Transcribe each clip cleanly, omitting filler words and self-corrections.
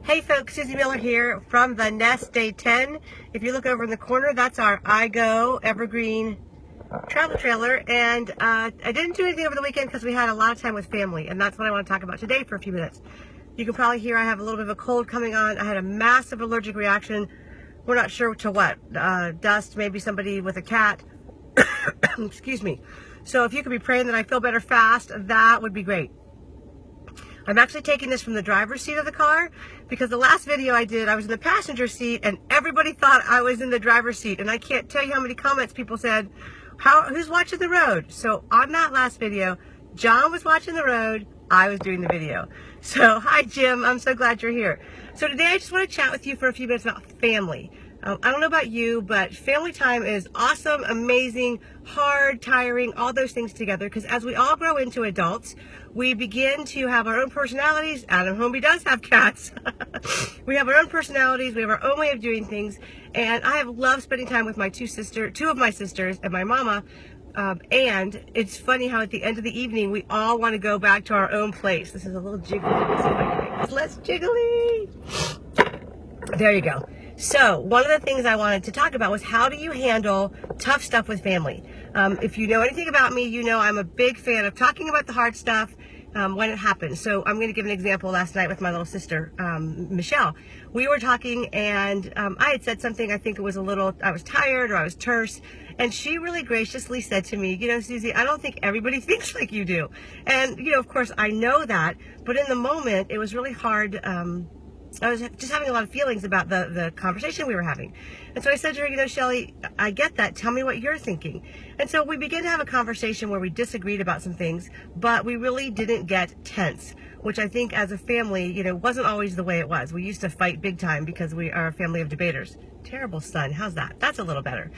Hey folks, Susie Miller here from the Nest Day 10. If you look over in the corner, that's our iGo Evergreen travel trailer. And I didn't do anything over the weekend because we had a lot of time with family, and that's what I want to talk about today for a few minutes. You can probably hear I have a little bit of a cold coming on. I had a massive allergic reaction. We're not sure to what. Dust, maybe somebody with a cat. Excuse me. So if you could be praying that I feel better fast, that would be great. I'm actually taking this from the driver's seat of the car because the last video I did, I was in the passenger seat and everybody thought I was in the driver's seat. And I can't tell you how many comments people said, who's watching the road? So on that last video, John was watching the road, I was doing the video. So hi Jim, I'm so glad you're here. So today I just want to chat with you for a few minutes about family. I don't know about you, but family time is awesome, amazing, hard, tiring, all those things together, because as we all grow into adults, we begin to have our own personalities. Adam Homey does have cats. We have our own personalities, we have our own way of doing things, and I have loved spending time with my two of my sisters and my mama, and it's funny how at the end of the evening, we all want to go back to our own place. This is a little jiggly. Let's see if I can make this less jiggly. There you go. So one of the things I wanted to talk about was how do you handle tough stuff with family? If you know anything about me, you know I'm a big fan of talking about the hard stuff when it happens. So I'm going to give an example last night with my little sister, Michelle. We were talking and I had said something, I think it was I was tired or I was terse. And she really graciously said to me, you know, Susie, I don't think everybody thinks like you do. And, you know, of course I know that, but in the moment it was really hard. I was just having a lot of feelings about the conversation we were having. And so I said to her, you know, Shelly, I get that. Tell me what you're thinking. And so we began to have a conversation where we disagreed about some things, but we really didn't get tense, which I think as a family, you know, wasn't always the way it was. We used to fight big time because we are a family of debaters. Terrible son. How's that? That's a little better.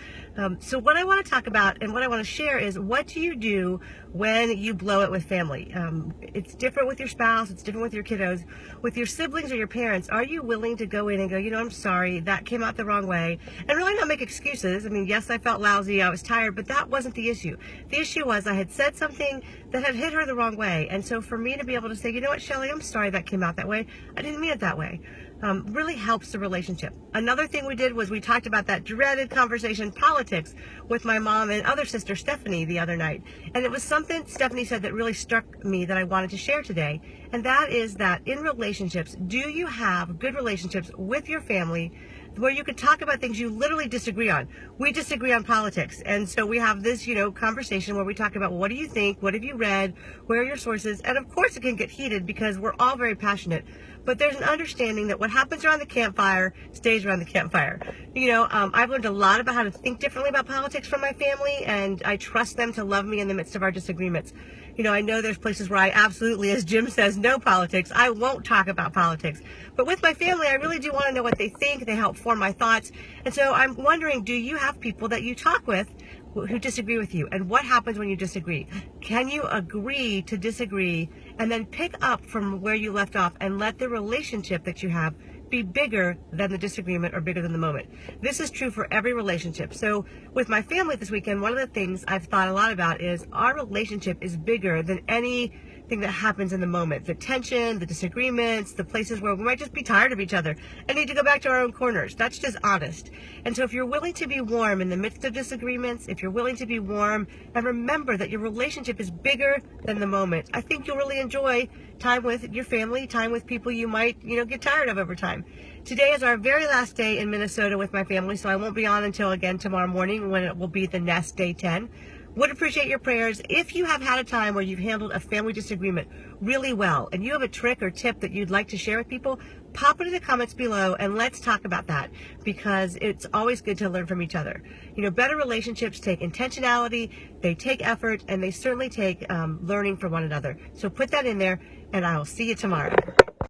So what I want to talk about and what I want to share is what do you do when you blow it with family? It's different with your spouse. It's different with your kiddos. With your siblings or your parents, are you willing to go in and go, you know, I'm sorry, that came out the wrong way? And really not make excuses. I mean, yes, I felt lousy. I was tired, but that wasn't the issue. The issue was I had said something that had hit her the wrong way. And so for me to be able to say, you know what, Shelly, I'm sorry that came out that way. I didn't mean it that way. Really helps the relationship. Another thing we did was we talked about that dreaded conversation, politics, with my mom and other sister, Stephanie, the other night. And it was something Stephanie said that really struck me that I wanted to share today. And that is that in relationships, do you have good relationships with your family where you can talk about things you literally disagree on? We disagree on politics. And so we have this, you know, conversation where we talk about what do you think? What have you read? Where are your sources? And of course it can get heated because we're all very passionate. But there's an understanding that what happens around the campfire stays around the campfire. You know, I've learned a lot about how to think differently about politics from my family, and I trust them to love me in the midst of our disagreements. You know, I know there's places where I absolutely, as Jim says, no politics. I won't talk about politics. But with my family, I really do want to know what they think. They help form my thoughts. And so I'm wondering, do you have people that you talk with who disagree with you? And what happens when you disagree? Can you agree to disagree and then pick up from where you left off and let the relationship that you have be bigger than the disagreement or bigger than the moment? This is true for every relationship. So with my family this weekend, one of the things I've thought a lot about is our relationship is bigger than anything that happens in the moment. The tension, the disagreements, the places where we might just be tired of each other and need to go back to our own corners. That's just honest. And so if you're willing to be warm in the midst of disagreements, if you're willing to be warm and remember that your relationship is bigger than the moment, I think you'll really enjoy time with your family, time with people you might, you know, get tired of over time. Today is our very last day in Minnesota with my family, so I won't be on until again tomorrow morning when it will be the Nest Day 10. Would appreciate your prayers. If you have had a time where you've handled a family disagreement really well and you have a trick or tip that you'd like to share with people, pop it in the comments below and let's talk about that, because it's always good to learn from each other. You know, better relationships take intentionality, they take effort, and they certainly take learning from one another. So put that in there and I'll see you tomorrow.